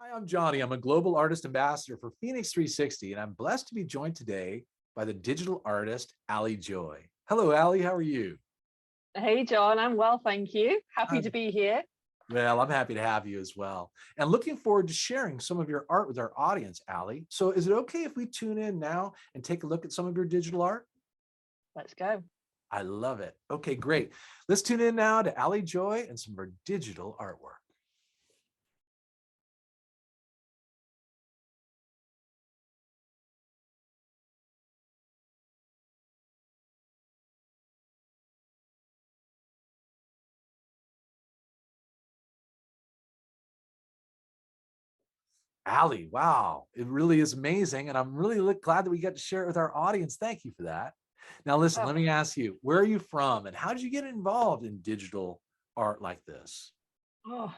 Hi, I'm Johnny. I'm a global artist ambassador for FENIX360, and I'm blessed to be joined today by the digital artist, ALLIE Joy. Hello, ALLIE. How are you? Hey, John, I'm well, thank you. Happy to Um, be here. well, I'm happy to have you as well. And looking forward to sharing some of your art with our audience, ALLIE. So is it okay if we tune in now and take a look at some of your digital art? Let's go. I love it. Okay, great. Let's tune in now to ALLIE Joy and some of her digital artwork. ALLIE, wow, it really is amazing. And I'm really glad that we get to share it with our audience. Thank you for that. Now, listen, Oh, let me ask you, where are you from and how did you get involved in digital art like this?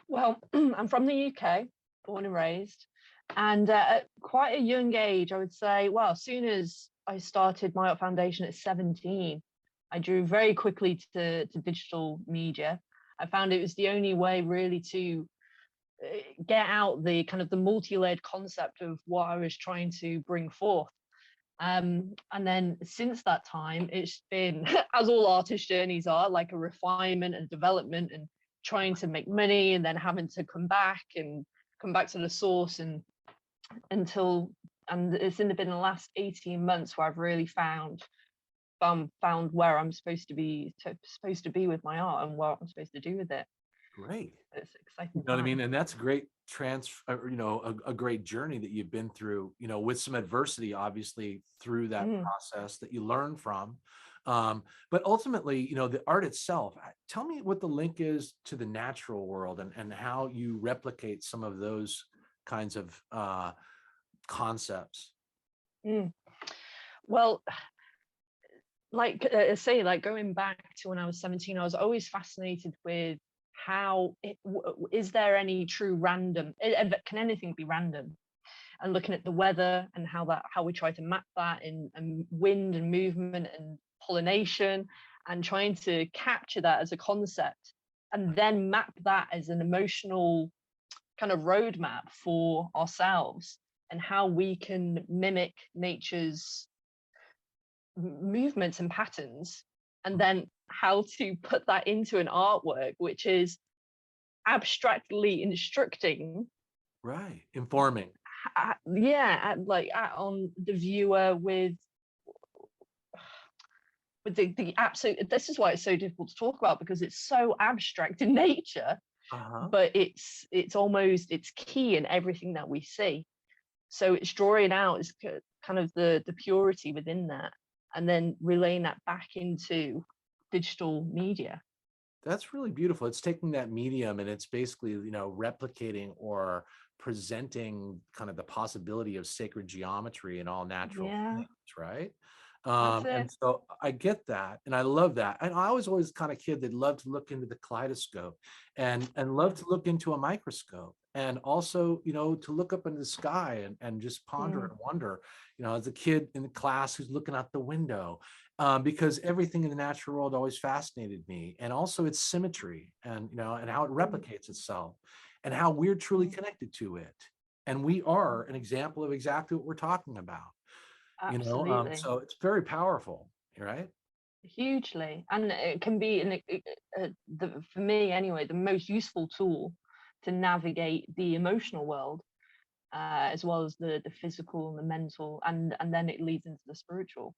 well, I'm from the UK, born and raised, and at quite a young age, I would say, well, as soon as I started my art foundation at 17, I drew very quickly to digital media. I found it was the only way really to get out the kind of the multi-layered concept of what I was trying to bring forth. And then since that time, it's been, as all artist journeys are, like a refinement and development and trying to make money and then having to come back to the source and it's been the last 18 months where I've really found where I'm supposed to be with my art and what I'm supposed to do with it. Great. It's an You exciting know what I mean? time. And that's a great a great journey that you've been through, with some adversity, obviously, through that Mm. process that you learn from. But ultimately, the art itself, tell me what the link is to the natural world and how you replicate some of those kinds of concepts. Mm. Well, like say like going back to when I was 17, I was always fascinated with is there any true random, can anything be random, and looking at the weather and how we try to map that in and wind and movement and pollination and trying to capture that as a concept and then map that as an emotional kind of roadmap for ourselves and how we can mimic nature's movements and patterns, and then how to put that into an artwork which is abstractly instructing, Right. Informing. on the viewer with the absolute, this is why it's so difficult to talk about because it's so abstract in nature, Uh-huh. but it's key in everything that we see. So it's drawing out is kind of the purity within that and then relaying that back into digital media. That's really beautiful. It's taking that medium and it's basically, replicating or presenting kind of the possibility of sacred geometry in all natural Yeah, things, right? that's And it. so I get that, and I love that. And I was always the kind of kid that loved to look into the kaleidoscope and love to look into a microscope, and also, to look up into the sky and just ponder Mm, and wonder, as a kid in the class who's looking out the window, because everything in the natural world always fascinated me, and also its symmetry and how it mm, replicates itself and how we're truly mm, connected to it. And we are an example of exactly what we're talking about, absolutely. so it's very powerful, right? Hugely, and it can be for me anyway, the most useful tool to navigate the emotional world, as well as the physical and the mental, and then it leads into the spiritual.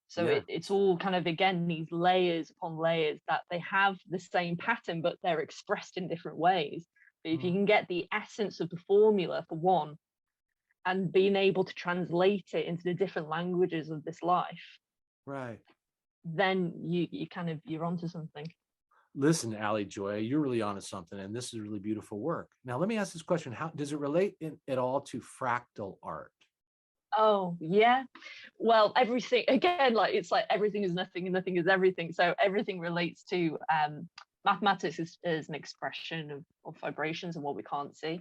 So Yeah. it's all kind of again these layers upon layers that they have the same pattern, but they're expressed in different ways. But if you Mhm. can get the essence of the formula for one and being able to translate it into the different languages of this life, Right. then you kind of you're onto something. Listen, Allie Joy, you're really onto something, and this is really beautiful work. Now, let me ask this question: how does it relate at all to fractal art? Oh yeah. Well, everything again, like it's like everything is nothing and nothing is everything. So everything relates to mathematics is an expression of vibrations and what we can't see.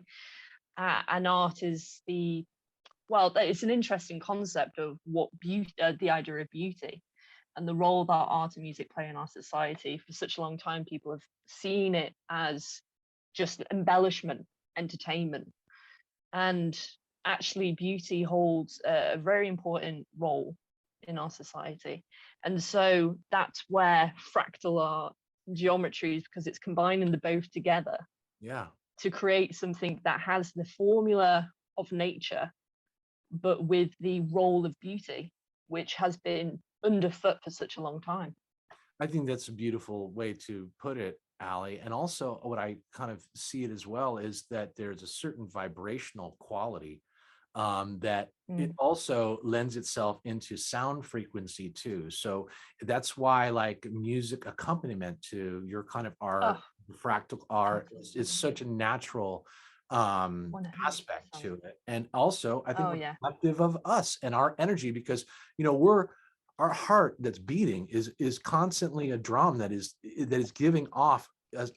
And art is it's an interesting concept of what beauty, the idea of beauty and the role that art and music play in our society. For such a long time, people have seen it as just embellishment, entertainment. And actually, beauty holds a very important role in our society. And so that's where fractal art, geometry, because it's combining the both together Yeah. to create something that has the formula of nature, but with the role of beauty, which has been underfoot for such a long time. I think that's a beautiful way to put it, Allie. And also, what I kind of see it as well is that there's a certain vibrational quality that it Mm. also lends itself into sound frequency too. So that's why, like, music accompaniment to your kind of art, Oh, fractal art, is absolutely. such a natural aspect 100%. to it. And also, I think Oh, yeah. reflective of us and our energy, because we're our heart that's beating is constantly a drum that is giving off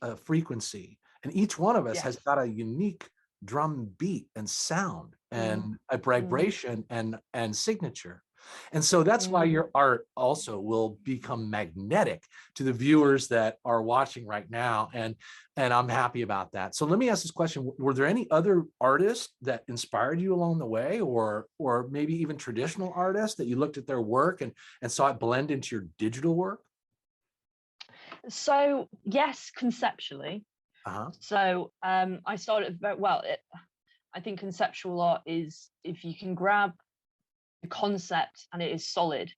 a frequency, and each one of us has Yes. got a unique drum beat and sound Mm, and a mm, vibration and signature. And so that's why mm. your art also will become magnetic to the viewers that are watching right now. And I'm happy about that. So let me ask this question. Were there any other artists that inspired you along the way, or maybe even traditional artists that you looked at their work and saw it blend into your digital work? So, yes, conceptually. Uh-huh. So, I started very well. I think conceptual art is, if you can grab the concept and it is solid,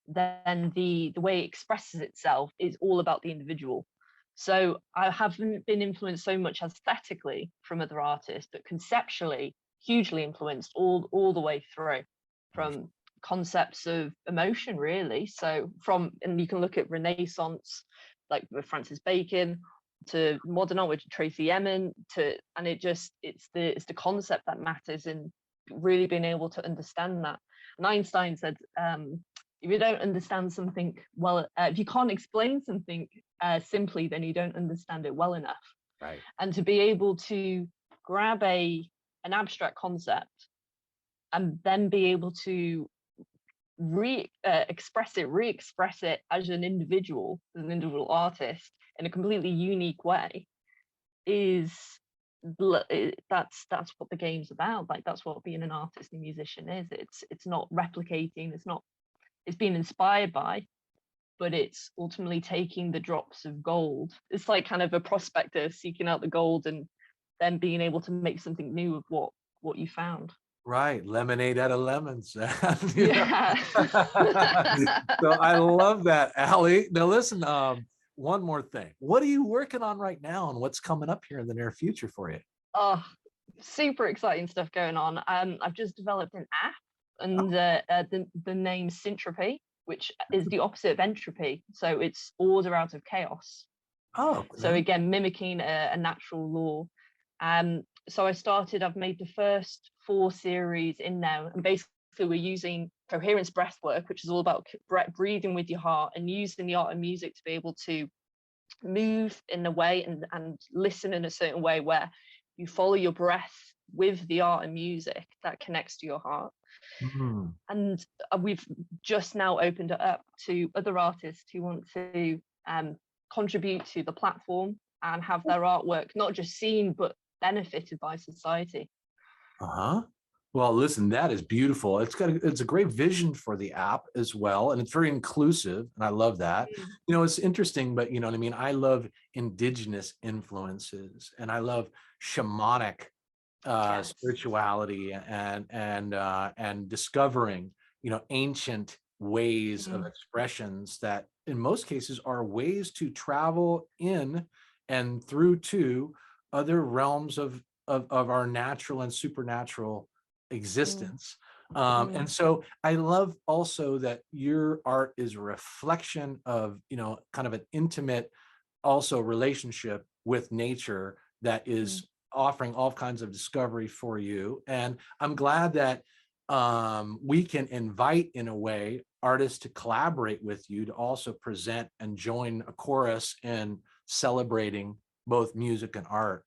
then the way it expresses itself is all about the individual. So I haven't been influenced so much aesthetically from other artists, but conceptually hugely influenced all the way through, Wonderful. from concepts of emotion, really. So from, and you can look at Renaissance, like with Francis Bacon, to modern art with Tracy Emin, to, and it's the concept that matters, and really being able to understand that. And Einstein said, if you don't understand something well, if you can't explain something simply, then you don't understand it well enough. Right. And to be able to grab an abstract concept and then be able to re-express it as an individual artist in a completely unique way, is that's what the game's about. Like, that's what being an artist and musician is. It's not replicating, it's being inspired by, but it's ultimately taking the drops of gold. It's like kind of a prospector seeking out the gold and then being able to make something new of what you found. Right, lemonade out of lemons. You know? Yeah. So I love that, Allie. Now listen, one more thing. What are you working on right now, and what's coming up here in the near future for you? Oh, super exciting stuff going on. I've just developed an app, and the name Syntropy, which is the opposite of entropy. So it's order out of chaos. Oh, So okay. again, mimicking a natural law. So I've made the first 4 series in now, and basically we're using coherence breath work, which is all about breathing with your heart and using the art and music to be able to move in a way and listen in a certain way where you follow your breath with the art and music that connects to your heart. Mhm. And we've just now opened it up to other artists who want to contribute to the platform and have their artwork not just seen but benefited by society. Uh-huh. Well, listen, that is beautiful. It's a great vision for the app as well, and it's very inclusive, and I love that. Mm. It's interesting, but you know what I mean? I love indigenous influences, and I love shamanic Yes. spirituality and discovering ancient ways of Mm. expressions that in most cases are ways to travel in and through to other realms of our natural and supernatural Mm. existence. And Mm. so I love also that your art is a reflection of kind of an intimate also relationship with nature that Mm. is offering all kinds of discovery for you. And I'm glad that we can invite, in a way, artists to collaborate with you to also present and join a chorus in celebrating both music and art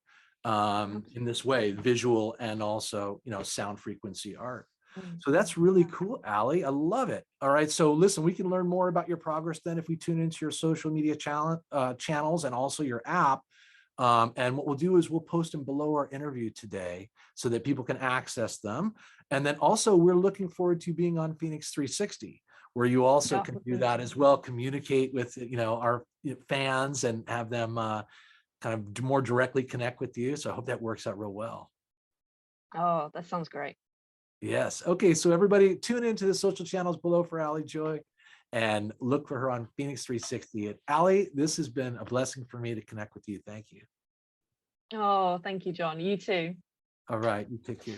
in this way, visual and also, sound frequency art. Mm. So that's really cool, Allie. I love it. All right. So listen, we can learn more about your progress then if we tune into your social media channels and also your app. And what we'll do is we'll post them below our interview today so that people can access them. And then also we're looking forward to being on FENIX360, where you also Oh, can do that as well, communicate with, our fans and have them kind of more directly connect with you. So I hope that works out real well. oh, that sounds great. Yes. Okay. So everybody tune into the social channels below for ALLIE Joy and look for her on FENIX360. And ALLIE, this has been a blessing for me to connect with you. Thank you. Oh, thank you, John. You too. All right. You take care.